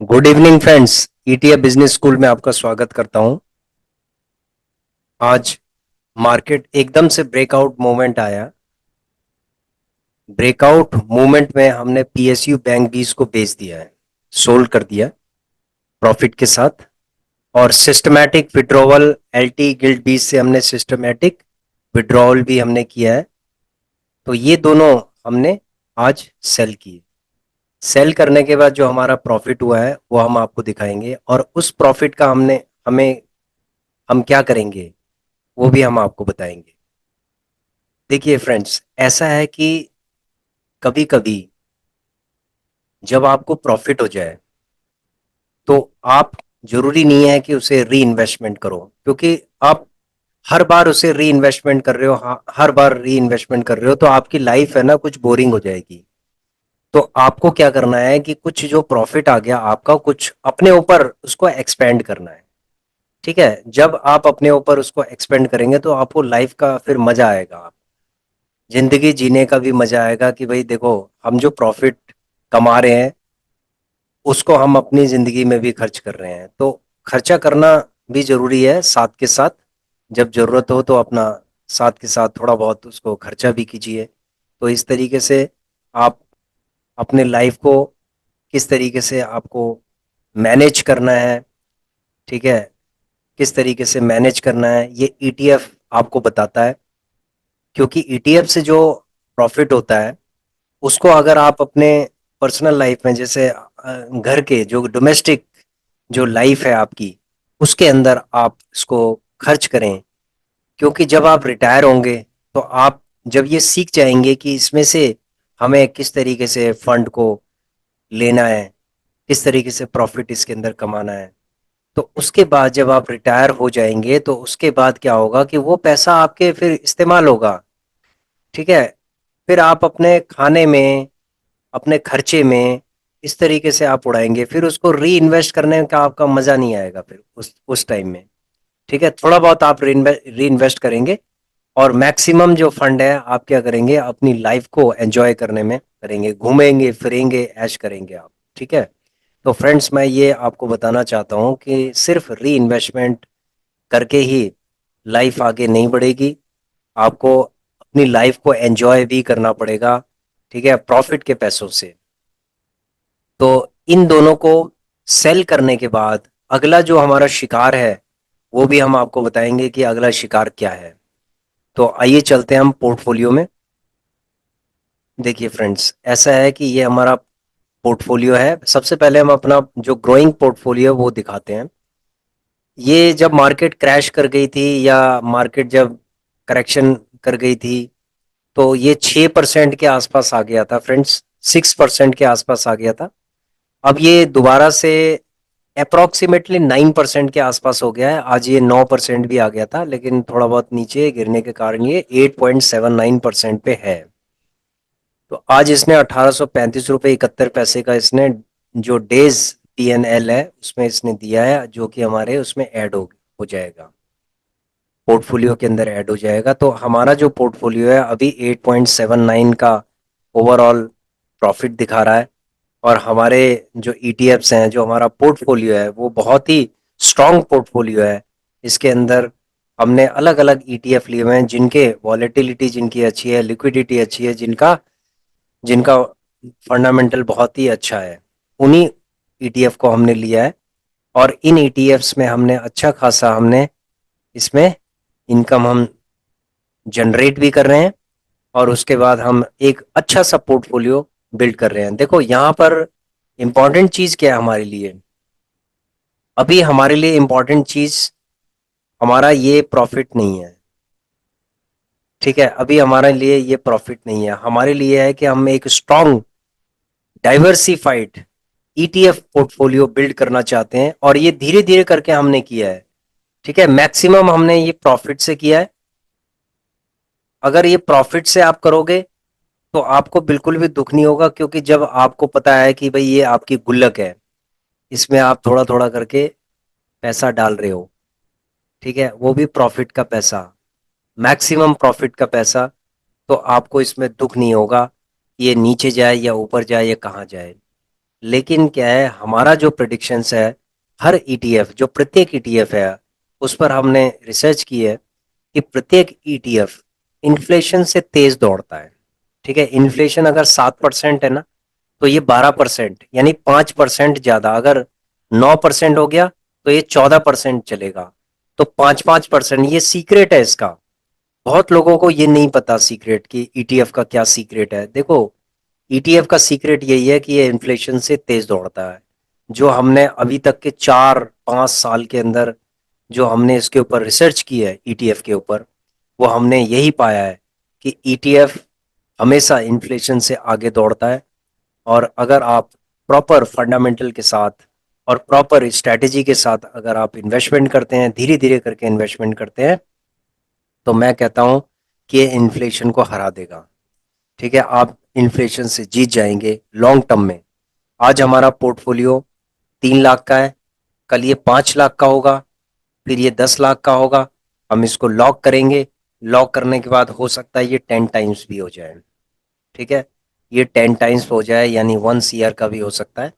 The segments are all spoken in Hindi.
Good evening friends. ETF business school में आपका स्वागत करता हूं। आज मार्केट एकदम से ब्रेकआउट मूवमेंट आया। ब्रेकआउट मूवमेंट में हमने पीएसयू बैंक बीस को बेच दिया है, सोल्ड कर दिया प्रॉफिट के साथ। और सिस्टमैटिक विड्रॉवल एलटी गिल्ड बीस से हमने सिस्टमैटिक विड्रॉवल भी हमने किया है। तो ये दोनों हमने आज सेल किए। सेल करने के बाद जो हमारा प्रॉफिट हुआ है वो हम आपको दिखाएंगे, और उस प्रॉफिट का हमें हम क्या करेंगे वो भी हम आपको बताएंगे। देखिए फ्रेंड्स, ऐसा है कि कभी कभी जब आपको प्रॉफिट हो जाए तो आप, जरूरी नहीं है कि उसे री इन्वेस्टमेंट करो, क्योंकि आप हर बार उसे री इन्वेस्टमेंट कर रहे हो, हर बार री इन्वेस्टमेंट कर रहे हो तो आपकी लाइफ है ना कुछ बोरिंग हो जाएगी। तो आपको क्या करना है कि कुछ जो प्रॉफिट आ गया आपका, कुछ अपने ऊपर उसको एक्सपेंड करना है। ठीक है, जब आप अपने ऊपर उसको एक्सपेंड करेंगे तो आपको लाइफ का फिर मजा आएगा, जिंदगी जीने का भी मजा आएगा कि भाई देखो, हम जो प्रॉफिट कमा रहे हैं उसको हम अपनी जिंदगी में भी खर्च कर रहे हैं। तो खर्चा करना भी जरूरी है, साथ के साथ जब जरूरत हो तो अपना साथ के साथ थोड़ा बहुत उसको खर्चा भी कीजिए। तो इस तरीके से आप अपने लाइफ को किस तरीके से आपको मैनेज करना है, ठीक है, किस तरीके से मैनेज करना है ये ईटीएफ आपको बताता है। क्योंकि ईटीएफ से जो प्रॉफिट होता है उसको अगर आप अपने पर्सनल लाइफ में, जैसे घर के जो डोमेस्टिक जो लाइफ है आपकी, उसके अंदर आप इसको खर्च करें। क्योंकि जब आप रिटायर होंगे तो आप जब ये सीख जाएंगे कि इसमें से हमें किस तरीके से फंड को लेना है, किस तरीके से प्रॉफिट इसके अंदर कमाना है, तो उसके बाद जब आप रिटायर हो जाएंगे तो उसके बाद क्या होगा कि वो पैसा आपके फिर इस्तेमाल होगा। ठीक है, फिर आप अपने खाने में, अपने खर्चे में इस तरीके से आप उड़ाएंगे, फिर उसको री इन्वेस्ट करने का आपका मजा नहीं आएगा फिर उस टाइम में। ठीक है, थोड़ा बहुत आप री इन्वेस्ट करेंगे, और मैक्सिमम जो फंड है आप क्या करेंगे, अपनी लाइफ को एंजॉय करने में करेंगे, घूमेंगे फिरेंगे, ऐश करेंगे आप। ठीक है, तो फ्रेंड्स मैं ये आपको बताना चाहता हूँ कि सिर्फ री इन्वेस्टमेंट करके ही लाइफ आगे नहीं बढ़ेगी, आपको अपनी लाइफ को एंजॉय भी करना पड़ेगा। ठीक है, प्रॉफिट के पैसों से। तो इन दोनों को सेल करने के बाद अगला जो हमारा शिकार है वो भी हम आपको बताएंगे कि अगला शिकार क्या है। तो आइए चलते हैं हम पोर्टफोलियो में। देखिए फ्रेंड्स, ऐसा है कि ये हमारा पोर्टफोलियो है। सबसे पहले हम अपना जो ग्रोइंग पोर्टफोलियो वो दिखाते हैं। ये जब मार्केट क्रैश कर गई थी, या मार्केट जब करेक्शन कर गई थी, तो ये 6% के आसपास आ गया था फ्रेंड्स, 6% के आसपास आ गया था। अब ये दोबारा से अप्रोक्सीमेटली 9% के आसपास हो गया है। आज ये 9% भी आ गया था, लेकिन थोड़ा बहुत नीचे गिरने के कारण ये 8.79% पे है। तो आज इसने 1835 रुपये 71 पैसे का इसने जो डेज पीएनएल है उसमें इसने दिया है, जो कि हमारे उसमें ऐड हो जाएगा, पोर्टफोलियो के अंदर ऐड हो जाएगा। तो हमारा जो पोर्टफोलियो है अभी 8.79 का ओवरऑल प्रॉफिट दिखा रहा है। और हमारे जो ईटीएफ्स हैं, जो हमारा पोर्टफोलियो है वो बहुत ही स्ट्रांग पोर्टफोलियो है। इसके अंदर हमने अलग अलग ईटीएफ लिए हुए हैं जिनके वॉलेटिलिटी जिनकी अच्छी है, लिक्विडिटी अच्छी है, जिनका जिनका फंडामेंटल बहुत ही अच्छा है। उन्हीं ईटीएफ को हमने लिया है, और इन ईटीएफ्स में हमने अच्छा खासा हमने इसमें इनकम हम जनरेट भी कर रहे हैं, और उसके बाद हम एक अच्छा सा पोर्टफोलियो बिल्ड कर रहे हैं। देखो यहाँ पर इंपॉर्टेंट चीज क्या है हमारे लिए, अभी हमारे लिए इंपॉर्टेंट चीज हमारा ये प्रॉफिट नहीं है। ठीक है, अभी हमारे लिए ये प्रॉफिट नहीं है, हमारे लिए है कि हम एक strong diversified ETF portfolio build करना चाहते हैं, और ये धीरे धीरे करके हमने किया है। ठीक है, मैक्सिमम हमने ये प्रॉफिट से किया है। अगर ये प्रॉफिट से आप करोगे तो आपको बिल्कुल भी दुख नहीं होगा, क्योंकि जब आपको पता है कि भाई ये आपकी गुल्लक है, इसमें आप थोड़ा थोड़ा करके पैसा डाल रहे हो, ठीक है, वो भी प्रॉफिट का पैसा, मैक्सिमम प्रॉफिट का पैसा, तो आपको इसमें दुख नहीं होगा ये नीचे जाए या ऊपर जाए या कहाँ जाए। लेकिन क्या है, हमारा जो प्रेडिक्शंस है, हर ईटीएफ, जो प्रत्येक ईटीएफ है, उस पर हमने रिसर्च की है कि प्रत्येक ईटीएफ इन्फ्लेशन से तेज दौड़ता है। ठीक है, इन्फ्लेशन अगर 7% है ना, तो ये 12%, यानी 5% ज्यादा। अगर 9% हो गया तो ये 14% चलेगा। तो 5-5%, ये सीक्रेट है इसका। बहुत लोगों को ये नहीं पता सीक्रेट, कि ईटीएफ का क्या सीक्रेट है। देखो, ईटीएफ का सीक्रेट यही है कि ये इन्फ्लेशन से तेज दौड़ता है। जो हमने अभी तक के 4-5 साल के अंदर जो हमने इसके ऊपर रिसर्च की है ईटीएफ के ऊपर, वो हमने यही पाया है कि ईटीएफ हमेशा इन्फ्लेशन से आगे दौड़ता है। और अगर आप प्रॉपर फंडामेंटल के साथ और प्रॉपर स्ट्रैटेजी के साथ अगर आप इन्वेस्टमेंट करते हैं, धीरे धीरे करके इन्वेस्टमेंट करते हैं, तो मैं कहता हूं कि ये इन्फ्लेशन को हरा देगा। ठीक है, आप इन्फ्लेशन से जीत जाएंगे लॉन्ग टर्म में। आज हमारा पोर्टफोलियो 3 लाख का है, कल ये 5 लाख का होगा, फिर ये 10 लाख का होगा। हम इसको लॉक करेंगे। लॉक करने के बाद हो सकता है ये 10 टाइम्स भी हो जाए। ठीक है, ये 10 टाइम्स हो जाए, यानी 1 CR का भी हो सकता है।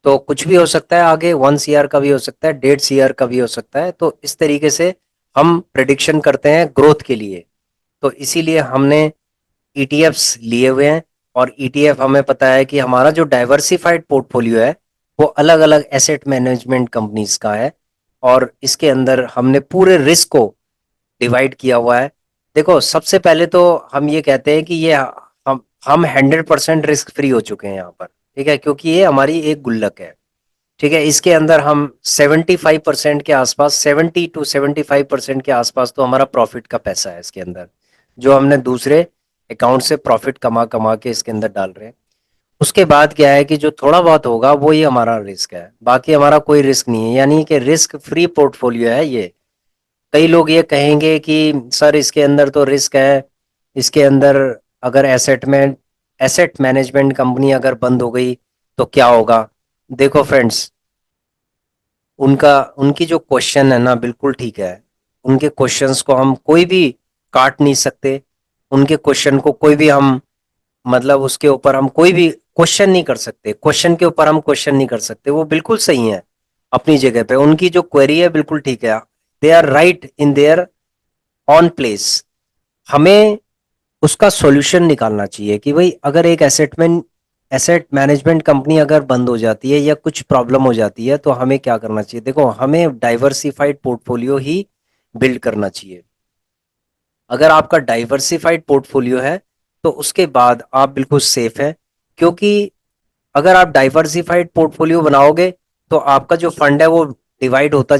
तो कुछ भी हो सकता है आगे, 1 CR का भी हो सकता है, 1.5 CR का भी हो सकता है। तो इस तरीके से हम प्रिडिक्शन करते हैं ग्रोथ के लिए। तो इसीलिए हमने ईटीएफ्स लिए हुए हैं। और ईटीएफ हमें पता है कि हमारा जो डाइवर्सिफाइड पोर्टफोलियो है, वो अलग अलग एसेट मैनेजमेंट कंपनीज का है। और इसके अंदर हमने पूरे रिस्क को डिवाइड किया हुआ है। देखो, सबसे पहले तो हम ये कहते हैं कि ये हम 100% रिस्क फ्री हो चुके हैं यहाँ पर। ठीक है, क्योंकि ये हमारी एक गुल्लक है। ठीक है, इसके अंदर हम 75% के आसपास, 70 to 75% के आसपास तो हमारा प्रॉफिट का पैसा है इसके अंदर, जो हमने दूसरे अकाउंट से प्रॉफिट कमा कमा के इसके अंदर डाल रहे हैं। उसके बाद क्या है कि जो थोड़ा बहुत होगा वो ही हमारा रिस्क है, बाकी हमारा कोई रिस्क नहीं है। यानी कि रिस्क फ्री पोर्टफोलियो है ये। कई लोग ये कहेंगे कि सर इसके अंदर तो रिस्क है, इसके अंदर अगर एसेट मैनेजमेंट कंपनी अगर बंद हो गई तो क्या होगा। देखो फ्रेंड्स, उनका उनकी जो क्वेश्चन है ना, बिल्कुल ठीक है। उनके क्वेश्चंस को हम कोई भी काट नहीं सकते। उनके क्वेश्चन को कोई भी हम, मतलब उसके ऊपर हम कोई भी क्वेश्चन नहीं कर सकते। क्वेश्चन के ऊपर हम क्वेश्चन नहीं कर सकते। वो बिल्कुल सही है अपनी जगह पे, उनकी जो क्वेरी है बिल्कुल ठीक है। They are right in there on place. हमें उसका सॉल्यूशन निकालना चाहिए कि भाई अगर एक एसेट मैनेजमेंट कंपनी अगर बंद हो जाती है या कुछ प्रॉब्लम हो जाती है, तो हमें क्या करना चाहिए। देखो, हमें डाइवर्सिफाइड पोर्टफोलियो ही बिल्ड करना चाहिए। अगर आपका डाइवर्सिफाइड पोर्टफोलियो है तो उसके बाद आप बिल्कुल सेफ है। क्योंकि अगर आप डाइवर्सिफाइड पोर्टफोलियो बनाओगे तो आपका जो फंड है वो डिवाइड होता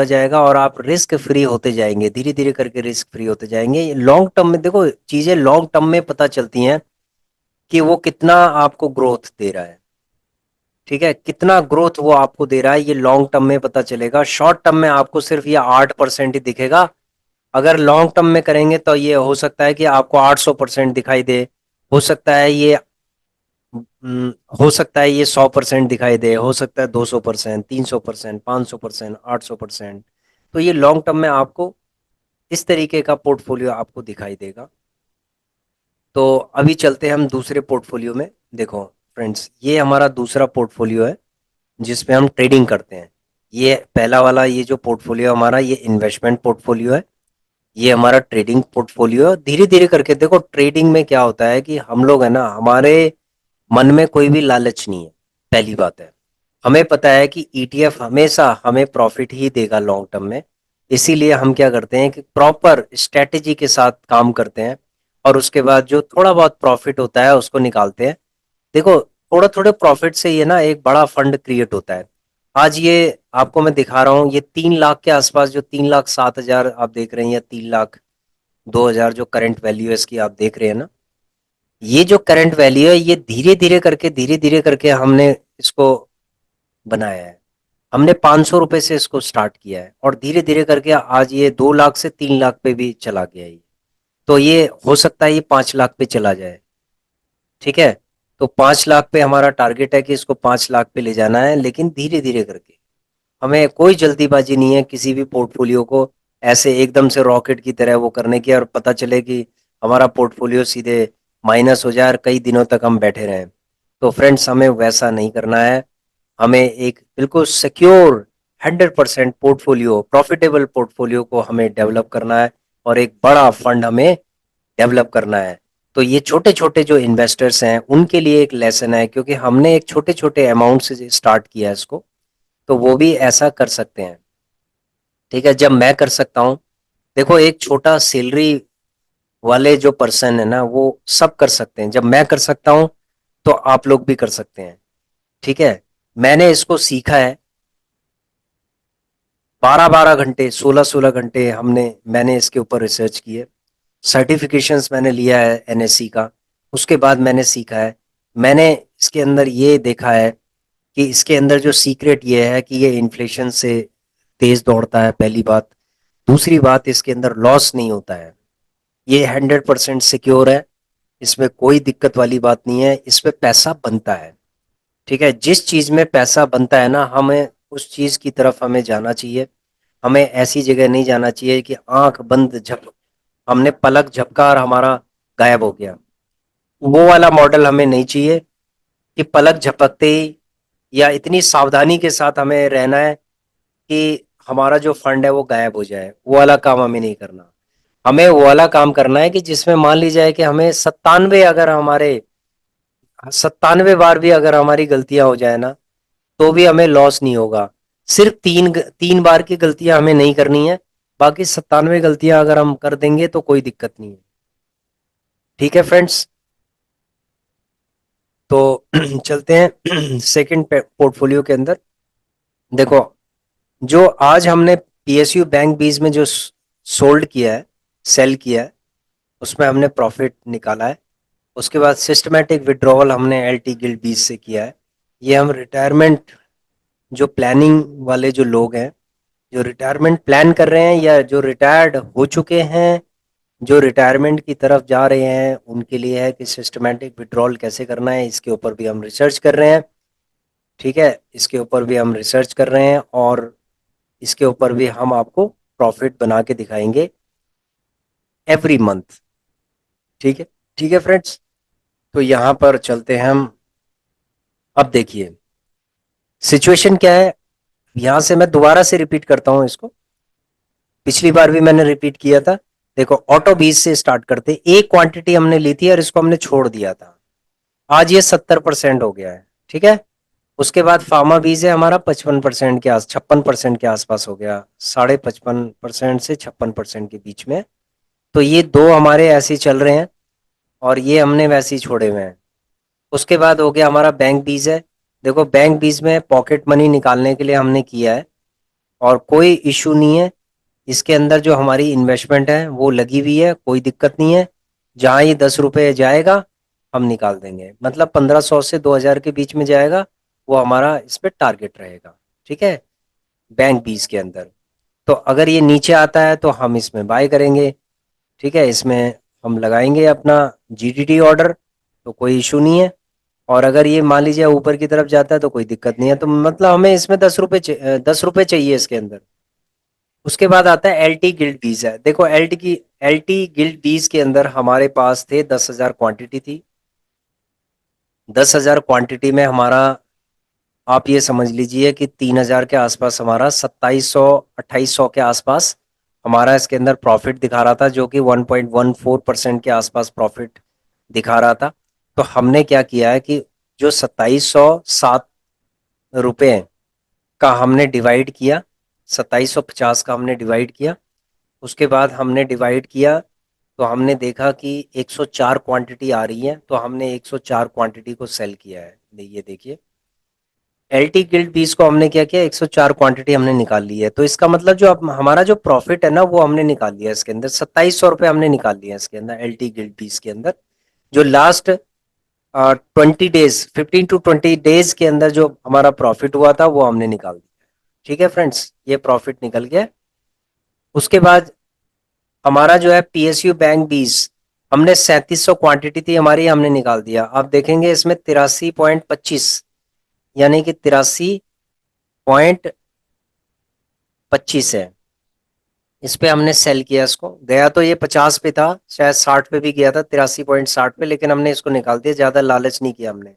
जाएगा और आप रिस्क फ्री होते जाएंगे, धीरे धीरे करके रिस्क फ्री होते जाएंगे। लॉन्ग टर्म में देखो, चीजें लॉन्ग टर्म में पता चलती हैं कि वो कितना आपको ग्रोथ दे रहा है। ठीक है, कितना ग्रोथ वो आपको दे रहा है, ये लॉन्ग टर्म में पता चलेगा। शॉर्ट टर्म में आपको सिर्फ ये 8% ही दिखेगा। अगर लॉन्ग टर्म में करेंगे तो ये हो सकता है कि आपको 800% दिखाई दे। हो सकता है ये हो सकता है ये 100% दिखाई दे, हो सकता है 200%, 300%, 500%, 800%। तो ये लॉन्ग टर्म में आपको इस तरीके का पोर्टफोलियो आपको दिखाई देगा। तो अभी चलते हैं हम दूसरे पोर्टफोलियो में। देखो फ्रेंड्स, ये हमारा दूसरा पोर्टफोलियो है जिसमें हम ट्रेडिंग करते हैं। ये पहला वाला, ये जो पोर्टफोलियो हमारा, ये इन्वेस्टमेंट पोर्टफोलियो है। ये हमारा ट्रेडिंग पोर्टफोलियो है। धीरे धीरे करके देखो, ट्रेडिंग में क्या होता है कि हम लोग है ना, हमारे मन में कोई भी लालच नहीं है। पहली बात है, हमें पता है कि ईटीएफ हमेशा हमें प्रॉफिट ही देगा लॉन्ग टर्म में। इसीलिए हम क्या करते हैं कि प्रॉपर स्ट्रेटेजी के साथ काम करते हैं और उसके बाद जो थोड़ा बहुत प्रॉफिट होता है उसको निकालते हैं। देखो, थोड़ा थोड़े प्रॉफिट से ये ना एक बड़ा फंड क्रिएट होता है। आज ये आपको मैं दिखा रहा हूँ, ये 3 लाख के आसपास, जो 3,07,000 आप देख रहे हैं, या 3,02,000 जो करंट वैल्यू है इसकी आप देख रहे हैं ना, ये जो करंट वैल्यू है, ये धीरे धीरे करके हमने इसको बनाया है। हमने 500 रुपए से इसको स्टार्ट किया है और धीरे धीरे करके आज ये 2 लाख से 3 लाख पे भी चला गया है। तो ये हो सकता है ये 5 लाख पे चला जाए। ठीक है, तो 5 लाख पे हमारा टारगेट है कि इसको 5 लाख पे ले जाना है, लेकिन धीरे धीरे करके। हमें कोई जल्दीबाजी नहीं है किसी भी पोर्टफोलियो को ऐसे एकदम से रॉकेट की तरह वो करने की, और पता चले कि हमारा पोर्टफोलियो सीधे माइनस हो जाए और कई दिनों तक हम बैठे रहें। तो फ्रेंड्स हमें वैसा नहीं करना है, हमें एक बिल्कुल सिक्योर 100% पोर्टफोलियो, प्रॉफिटेबल पोर्टफोलियो को हमें डेवलप करना है और एक बड़ा फंड हमें डेवलप करना है। तो ये छोटे छोटे जो इन्वेस्टर्स हैं उनके लिए एक लेसन है, क्योंकि हमने एक छोटे छोटे अमाउंट से स्टार्ट किया है इसको, तो वो भी ऐसा कर सकते हैं। ठीक है, जब मैं कर सकता हूँ, देखो एक छोटा सैलरी वाले जो पर्सन है ना वो सब कर सकते हैं, जब मैं कर सकता हूँ तो आप लोग भी कर सकते हैं। ठीक है, मैंने इसको सीखा है 12-12 घंटे, 16-16 घंटे मैंने इसके ऊपर रिसर्च की है, सर्टिफिकेशंस मैंने लिया है एनएससी का, उसके बाद मैंने सीखा है। मैंने इसके अंदर ये देखा है कि इसके अंदर जो सीक्रेट ये है कि ये इन्फ्लेशन से तेज दौड़ता है, पहली बात। दूसरी बात, इसके अंदर लॉस नहीं होता है, ये 100% सिक्योर है, इसमें कोई दिक्कत वाली बात नहीं है, इसमें पैसा बनता है। ठीक है, जिस चीज में पैसा बनता है ना, हमें उस चीज की तरफ हमें जाना चाहिए। हमें ऐसी जगह नहीं जाना चाहिए कि आंख बंद झप हमने पलक झपका और हमारा गायब हो गया। वो वाला मॉडल हमें नहीं चाहिए कि पलक झपकते ही या इतनी सावधानी के साथ हमें रहना है कि हमारा जो फंड है वो गायब हो जाए, वो वाला काम हमें नहीं करना। हमें वो वाला काम करना है कि जिसमें मान ली जाए कि हमें 97 बार भी अगर हमारी गलतियां हो जाए ना, तो भी हमें लॉस नहीं होगा। सिर्फ तीन तीन बार की गलतियां हमें नहीं करनी है, बाकी 97 गलतियां अगर हम कर देंगे तो कोई दिक्कत नहीं है। ठीक है फ्रेंड्स, तो चलते हैं सेकंड पोर्टफोलियो के अंदर। देखो, जो आज हमने पीएसयू बैंक बीज में जो सोल्ड किया है, सेल किया है, उसमें हमने प्रॉफिट निकाला है। उसके बाद सिस्टमैटिक विड्रॉवल हमने एलटी गिल्ड बीज से किया है। ये हम रिटायरमेंट, जो प्लानिंग वाले जो लोग हैं, जो रिटायरमेंट प्लान कर रहे हैं या जो रिटायर्ड हो चुके हैं, जो रिटायरमेंट की तरफ जा रहे हैं, उनके लिए है कि सिस्टमैटिक विड्रॉल कैसे करना है, इसके ऊपर भी हम रिसर्च कर रहे हैं। ठीक है, इसके ऊपर भी हम रिसर्च कर रहे हैं और इसके ऊपर भी हम आपको प्रॉफिट बना के दिखाएंगे एवरी मंथ। ठीक है, ठीक है फ्रेंड्स, तो यहाँ पर चलते हैं हम। अब देखिए सिचुएशन क्या है, यहां से मैं दोबारा से रिपीट करता हूं इसको, पिछली बार भी मैंने रिपीट किया था। देखो, ऑटो बीज से स्टार्ट करते, एक क्वांटिटी हमने ली थी और इसको हमने छोड़ दिया था, आज ये 70% हो गया है। ठीक है, उसके बाद फार्मा बीज है हमारा 55% के 56% के आसपास हो गया, 55.5% से 56% के बीच में। तो ये दो हमारे ऐसे ही चल रहे हैं और ये हमने वैसे ही छोड़े हुए हैं। उसके बाद हो गया हमारा बैंक बीज है। देखो, बैंक बीज में पॉकेट मनी निकालने के लिए हमने किया है और कोई इशू नहीं है, इसके अंदर जो हमारी इन्वेस्टमेंट है वो लगी हुई है, कोई दिक्कत नहीं है। जहां ये 10 रुपये जाएगा हम निकाल देंगे, मतलब 1500 से 2000 के बीच में जाएगा, वो हमारा इस पे टारगेट रहेगा। ठीक है, बैंक बीज के अंदर। तो अगर ये नीचे आता है तो हम इसमें बाय करेंगे। ठीक है, इसमें हम लगाएंगे अपना जीडीटी ऑर्डर, तो कोई इशू नहीं है। और अगर ये मान लीजिए ऊपर की तरफ जाता है तो कोई दिक्कत नहीं है, तो मतलब हमें इसमें 10 रुपये चाहिए इसके अंदर। उसके बाद आता है एल टी गिल्ड बीज है। देखो, एल टी गिल्ड बीज के अंदर हमारे पास थे 10,000 क्वांटिटी थी। 10,000 क्वांटिटी में हमारा, आप ये समझ लीजिए कि 3,000 के आसपास हमारा 2700 2800 के आसपास हमारा इसके अंदर प्रॉफिट दिखा रहा था, जो कि 1.14% के आसपास प्रॉफिट दिखा रहा था। तो हमने क्या किया है कि जो 2707 रुपये का हमने डिवाइड किया, 2750 का हमने डिवाइड किया। उसके बाद हमने डिवाइड किया तो हमने देखा कि 104 क्वांटिटी आ रही है, तो हमने 104 क्वांटिटी को सेल किया है। ये देखिए, एलटी गिल्ड बीस को हमने क्या किया, 104 क्वांटिटी हमने निकाल ली है। तो इसका मतलब जो अब हमारा जो प्रॉफिट है ना वो हमने निकाल लिया इसके अंदर, 2700 रुपये हमने निकाल लिया इसके अंदर एलटी गिल्ड बीस के अंदर। जो लास्ट 20 डेज, 15 to 20 डेज के अंदर जो हमारा प्रॉफिट हुआ था वो हमने निकाल दिया। ठीक है फ्रेंड्स, ये प्रॉफिट निकल गया। उसके बाद हमारा जो है पीएसयू बैंक बीस, हमने 3700 क्वांटिटी थी हमारी, हमने निकाल दिया। आप देखेंगे इसमें 83.25, यानी कि 83.25 है, इस पे हमने सेल किया। इसको गया तो ये 50 पे था, शायद 60 पे भी गया था, 83.60 पे, लेकिन हमने इसको निकाल दिया, ज्यादा लालच नहीं किया हमने।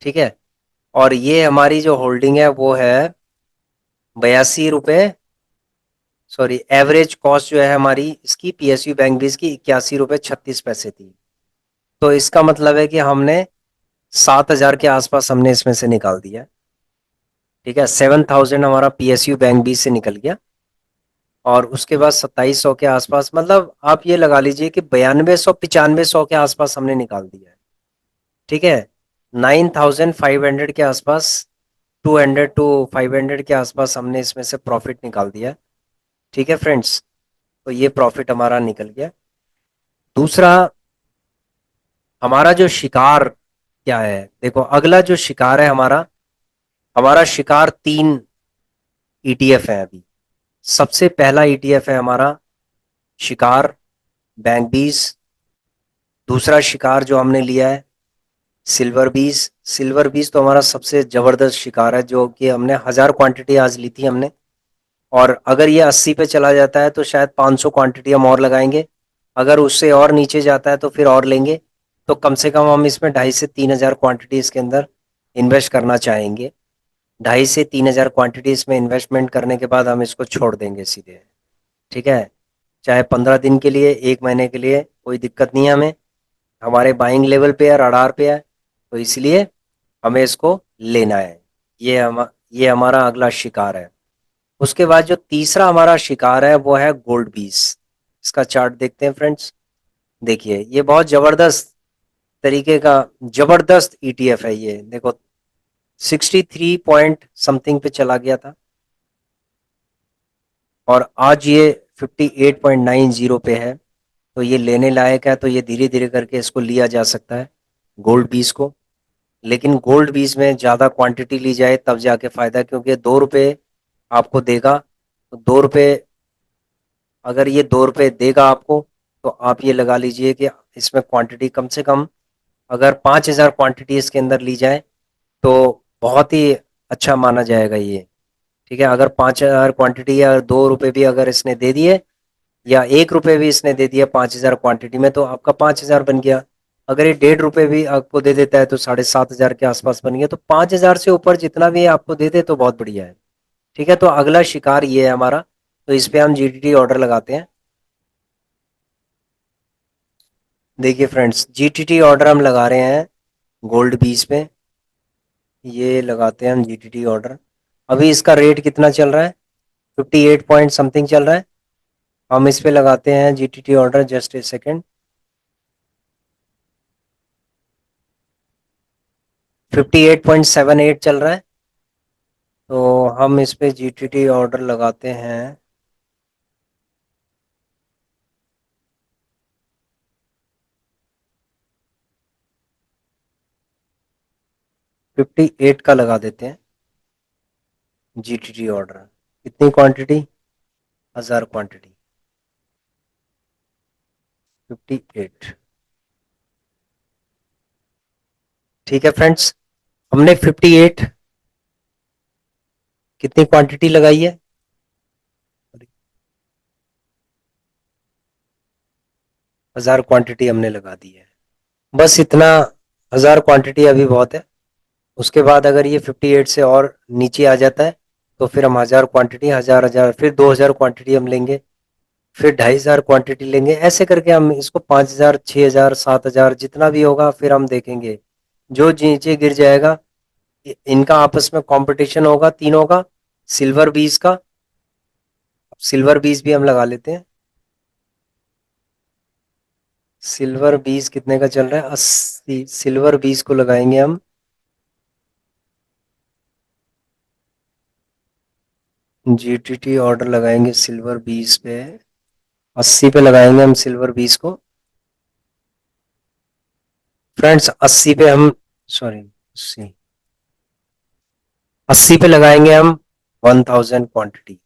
ठीक है। और ये हमारी जो होल्डिंग है वो है 82 रुपये, सॉरी एवरेज कॉस्ट जो है हमारी इसकी पीएसयू बैंक बीज की 81 रुपये 36 पैसे थी। तो इसका मतलब है कि हमने 7,000 के आसपास हमने इसमें से निकाल दिया। ठीक है, 7,000 हमारा पीएसयू बैंक बीज से निकल गया। और उसके बाद 2700 के आसपास, मतलब आप ये लगा लीजिए कि 9200 9500 के आसपास हमने निकाल दिया है। ठीक है, 9,500 के आसपास, 200 to 500 के आसपास हमने इसमें से प्रॉफिट निकाल दिया। ठीक है फ्रेंड्स, तो ये प्रॉफिट हमारा निकल गया। दूसरा, हमारा जो शिकार क्या है, देखो अगला जो शिकार है हमारा, हमारा शिकार 3 ETF है अभी। सबसे पहला ETF है हमारा शिकार बैंक बीज। दूसरा शिकार जो हमने लिया है सिल्वर बीज। सिल्वर बीज तो हमारा सबसे जबरदस्त शिकार है, जो कि हमने 1000 क्वांटिटी आज ली थी हमने। और अगर ये 80 पे चला जाता है तो शायद 500 क्वांटिटी हम और लगाएंगे। अगर उससे और नीचे जाता है तो फिर और लेंगे। तो कम से कम हम इसमें 2,500 से 3,000 क्वांटिटी इसके अंदर इन्वेस्ट करना चाहेंगे। 2,500 से 3,000 क्वांटिटी इसमें इन्वेस्टमेंट करने के बाद हम इसको छोड़ देंगे सीधे। ठीक है, चाहे 15 दिन के लिए, 1 महीने के लिए, कोई दिक्कत नहीं है हमें। हमारे बाइंग लेवल पे है, रडार पे है, तो इसलिए हमें इसको लेना है। ये हम ये हमारा अगला शिकार है। उसके बाद जो तीसरा हमारा शिकार है वो है गोल्ड बीस। इसका चार्ट देखते हैं फ्रेंड्स। देखिए ये बहुत जबरदस्त तरीके का जबरदस्त ईटीएफ है। ये देखो 63 पॉइंट समथिंग पे चला गया था और आज ये 58.90 पे है। तो ये लेने लायक है, तो ये धीरे धीरे करके इसको लिया जा सकता है गोल्ड बीस को। लेकिन गोल्ड बीस में ज़्यादा क्वांटिटी ली जाए तब जाके फायदा है, क्योंकि 2 रुपये आपको देगा। तो 2 रुपये, अगर ये 2 रुपये देगा आपको, तो आप ये लगा लीजिए कि इसमें क्वांटिटी कम से कम अगर 5,000 क्वांटिटी इसके अंदर ली जाए तो बहुत ही अच्छा माना जाएगा ये। ठीक है, अगर 5,000 क्वांटिटी या 2 रुपये भी अगर इसने दे दिए या 1 रुपये भी इसने दे दिया 5,000 क्वांटिटी में, तो आपका 5,000 बन गया। अगर ये 1.5 रुपये भी आपको दे देता है तो 7,500 के आसपास बन गया। तो 5,000 से ऊपर जितना भी आपको दे दे तो बहुत बढ़िया है। ठीक है, तो अगला शिकार ये है हमारा। तो इस पे हम जीटीटी ऑर्डर लगाते हैं। देखिए फ्रेंड्स, जीटीटी ऑर्डर हम लगा रहे हैं गोल्ड बीस पे। ये लगाते हैं हम जीटीटी ऑर्डर। अभी इसका रेट कितना चल रहा है, 58 पॉइंट समथिंग चल रहा है। हम इस पे लगाते हैं GTT order, just a second. 58.78 चल रहा है। तो हम इस पे जीटीटी ऑर्डर लगाते हैं। 58 का लगा देते हैं जीटीटी ऑर्डर। कितनी क्वांटिटी, 1000 क्वांटिटी, 58। ठीक है फ्रेंड्स, हमने 58 कितनी क्वांटिटी लगाई है, 1000 क्वांटिटी हमने लगा दी है। बस इतना, 1000 क्वांटिटी अभी बहुत है। उसके बाद अगर ये 58 से और नीचे आ जाता है तो फिर हम 1000 क्वांटिटी, 1000 1000, फिर 2000 क्वांटिटी हम लेंगे, फिर 2,500 क्वांटिटी लेंगे। ऐसे करके हम इसको 5,000 6,000 7,000 जितना भी होगा फिर हम देखेंगे। जो नीचे गिर जाएगा, इनका आपस में कंपटीशन होगा तीनों का। सिल्वर बीज का, सिल्वर बीज भी हम लगा लेते हैं। सिल्वर बीज कितने का चल रहा है, 80। सिल्वर बीज को लगाएंगे हम, जीटीटी ऑर्डर लगाएंगे सिल्वर बीज पे, 80 पे लगाएंगे हम सिल्वर बीज को। फ्रेंड्स 80 पे हम, सॉरी 80 पे लगाएंगे हम 1,000 क्वांटिटी।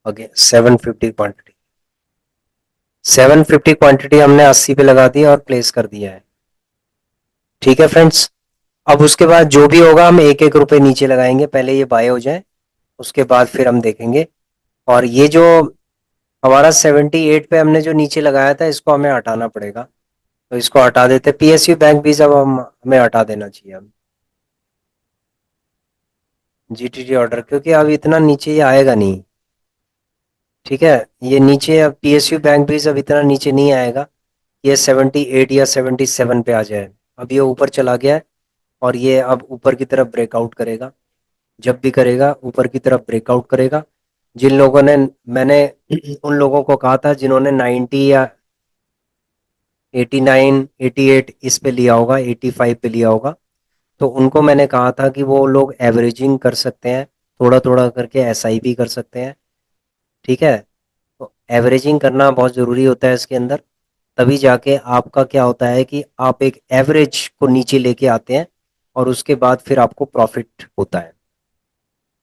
ओके, 750 क्वांटिटी, 750 क्वांटिटी हमने 80 पे लगा दी और प्लेस कर दिया है। ठीक है फ्रेंड्स, अब उसके बाद जो भी होगा हम एक एक रुपए नीचे लगाएंगे, पहले ये बाय हो जाए उसके बाद फिर हम देखेंगे। और ये जो हमारा 78 पे हमने जो नीचे लगाया था इसको हमें हटाना पड़ेगा। तो इसको हटा देते, पीएसयू बैंक भी सब हम हमें हटा देना चाहिए। हम जीटीटी ऑर्डर, क्योंकि अब इतना नीचे ये आएगा नहीं। ठीक है, ये नीचे अब पीएसयू बैंक भी अब इतना नीचे नहीं आएगा, ये 78 या 77 पे आ जाए। अब ये ऊपर चला गया है और ये अब ऊपर की तरफ ब्रेकआउट करेगा। जब भी करेगा ऊपर की तरफ ब्रेकआउट करेगा। जिन लोगों ने, मैंने उन लोगों को कहा था जिन्होंने 90 या 89 88 इस पे लिया होगा, 85 पे लिया होगा, तो उनको मैंने कहा था कि वो लोग एवरेजिंग कर सकते हैं, थोड़ा थोड़ा करके एसआईपी कर सकते हैं। ठीक है, तो एवरेजिंग करना बहुत ज़रूरी होता है इसके अंदर। तभी जाके आपका क्या होता है कि आप एक एवरेज को नीचे लेके आते हैं और उसके बाद फिर आपको प्रॉफिट होता है।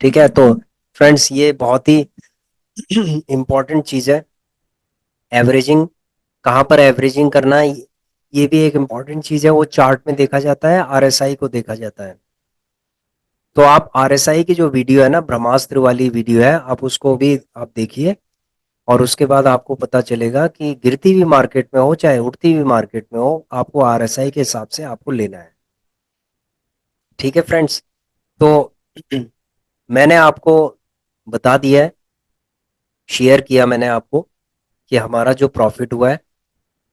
ठीक है, तो फ्रेंड्स ये बहुत ही इंपॉर्टेंट चीज़ है, एवरेजिंग। कहाँ पर एवरेजिंग करना है ये भी एक इम्पॉर्टेंट चीज़ है, वो चार्ट में देखा जाता है, आरएसआई को देखा जाता है। तो आप आरएसआई की जो वीडियो है ना, ब्रह्मास्त्र वाली वीडियो है, आप उसको भी आप देखिए और उसके बाद आपको पता चलेगा कि गिरती हुई मार्केट में हो चाहे उठती हुई मार्केट में हो, आपको आरएसआई के हिसाब से आपको लेना है। ठीक है फ्रेंड्स, तो मैंने आपको बता दिया है, शेयर किया मैंने आपको कि हमारा जो प्रॉफिट हुआ है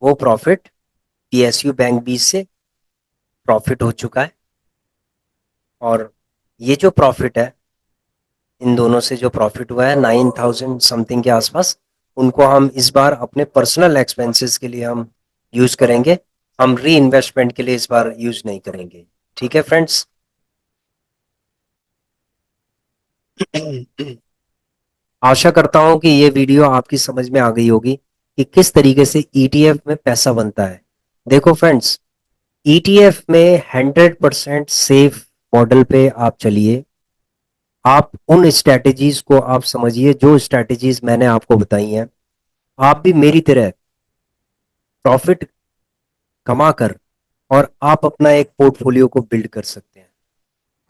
वो प्रॉफिट पीएसयू बैंक बीस से प्रॉफिट हो चुका है। और ये जो प्रॉफिट है, इन दोनों से जो प्रॉफिट हुआ है 9000 समथिंग के आसपास, उनको हम इस बार अपने पर्सनल एक्सपेंसेस के लिए हम यूज करेंगे। हम री इन्वेस्टमेंट के लिए इस बार यूज नहीं करेंगे। ठीक है फ्रेंड्स। आशा करता हूं कि ये वीडियो आपकी समझ में आ गई होगी कि किस तरीके से ईटीएफ में पैसा बनता है। देखो फ्रेंड्स, ईटीएफ में 100% सेफ मॉडल पे आप चलिए। आप उन स्ट्रेटेजीज को आप समझिए जो स्ट्रेटेजीज मैंने आपको बताई हैं। आप भी मेरी तरह प्रॉफिट कमा कर और आप अपना एक पोर्टफोलियो को बिल्ड कर सकते हैं।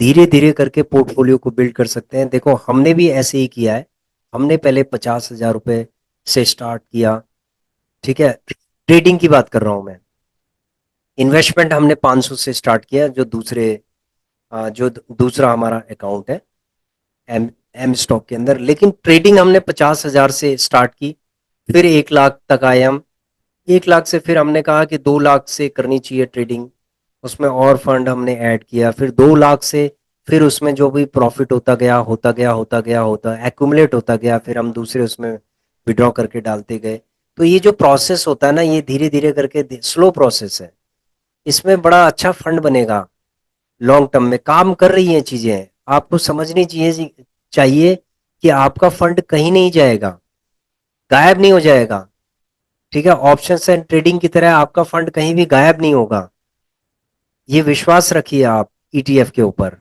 धीरे धीरे करके पोर्टफोलियो को बिल्ड कर सकते हैं। देखो हमने भी ऐसे ही किया है। हमने पहले 50,000 रुपए से स्टार्ट किया। ठीक है, ट्रेडिंग की बात कर रहा हूं मैं। इन्वेस्टमेंट हमने 500 से स्टार्ट किया, जो दूसरा हमारा अकाउंट है एम एम स्टॉक के अंदर। लेकिन ट्रेडिंग हमने 50,000 से स्टार्ट की, फिर 1 लाख तक आए हम। 1 लाख से फिर हमने कहा कि 2 लाख से करनी चाहिए ट्रेडिंग। उसमें और फंड हमने ऐड किया, फिर 2 लाख से फिर उसमें जो भी प्रॉफिट होता गया होता गया होता गया होता एक्यूमुलेट होता गया, फिर हम दूसरे उसमें विड्रॉ करके डालते गए। तो ये जो प्रोसेस होता है ना, ये धीरे धीरे करके स्लो प्रोसेस है। इसमें बड़ा अच्छा फंड बनेगा, लॉन्ग टर्म में काम कर रही हैं चीजें। आपको समझनी चाहिए कि आपका फंड कहीं नहीं जाएगा, गायब नहीं हो जाएगा। ठीक है, ऑप्शंस एंड ट्रेडिंग की तरह आपका फंड कहीं भी गायब नहीं होगा। ये विश्वास रखिए आप ईटीएफ के ऊपर।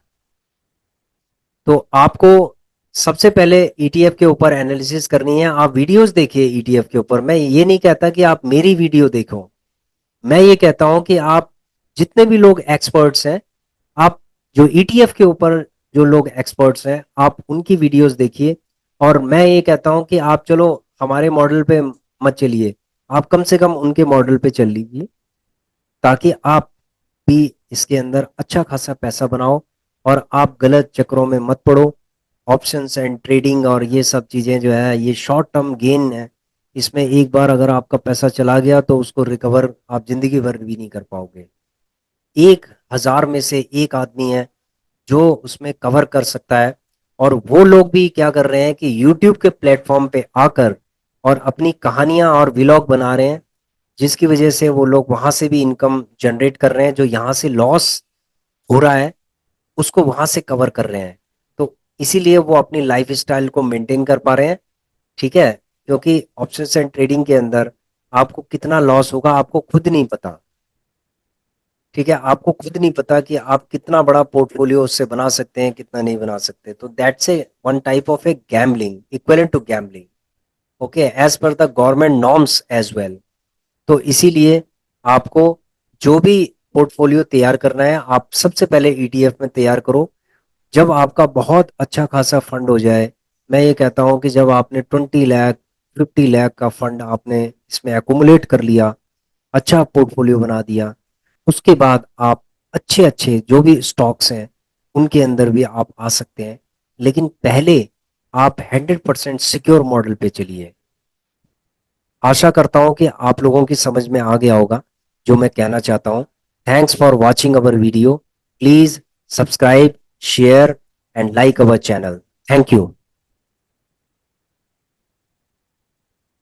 तो आपको सबसे पहले ईटीएफ के ऊपर एनालिसिस करनी है। आप वीडियोस देखिए ईटीएफ के ऊपर। मैं ये नहीं कहता कि आप मेरी वीडियो देखो, मैं ये कहता हूं कि आप जितने भी लोग एक्सपर्ट्स हैं, आप जो ईटीएफ के ऊपर जो लोग एक्सपर्ट्स हैं, आप उनकी वीडियोस देखिए। और मैं ये कहता हूं कि आप चलो हमारे मॉडल पे मत चलिए, आप कम से कम उनके मॉडल पे चल लीजिए, ताकि आप भी इसके अंदर अच्छा खासा पैसा बनाओ और आप गलत चक्रों में मत पड़ो। ऑप्शंस एंड ट्रेडिंग और ये सब चीज़ें जो है, ये शॉर्ट टर्म गेन है। इसमें एक बार अगर आपका पैसा चला गया तो उसको रिकवर आप जिंदगी भर भी नहीं कर पाओगे। 1,000 में से एक आदमी है जो उसमें कवर कर सकता है। और वो लोग भी क्या कर रहे हैं कि यूट्यूब के प्लेटफॉर्म पे आकर और अपनी कहानियां और व्लॉग बना रहे हैं, जिसकी वजह से वो लोग वहां से भी इनकम जनरेट कर रहे हैं। जो यहाँ से लॉस हो रहा है उसको वहां से कवर कर रहे हैं। तो इसीलिए वो अपनी लाइफ स्टाइल को मेंटेन कर पा रहे हैं। ठीक है, क्योंकि ऑप्शंस एंड ट्रेडिंग के अंदर आपको कितना लॉस होगा आपको खुद नहीं पता। ठीक है, आपको खुद नहीं पता कि आप कितना बड़ा पोर्टफोलियो उससे बना सकते हैं, कितना नहीं बना सकते। तो that's a one type of a gambling, equivalent to gambling. Okay, as per the government norms as well. तो इसीलिए आपको जो भी पोर्टफोलियो तैयार करना है, आप सबसे पहले ईटीएफ में तैयार करो। जब आपका बहुत अच्छा खासा फंड हो जाए, मैं ये कहता हूं कि जब आपने 20 लाख 50 लाख का फंड आपने इसमें एकुमुलेट कर लिया, अच्छा पोर्टफोलियो बना दिया, उसके बाद आप अच्छे अच्छे जो भी स्टॉक्स हैं उनके अंदर भी आप आ सकते हैं। लेकिन पहले आप 100% सिक्योर मॉडल पे चलिए। आशा करता हूं कि आप लोगों की समझ में आ गया होगा जो मैं कहना चाहता हूं। Thanks for watching our video. Please subscribe, share and like our channel. Thank you.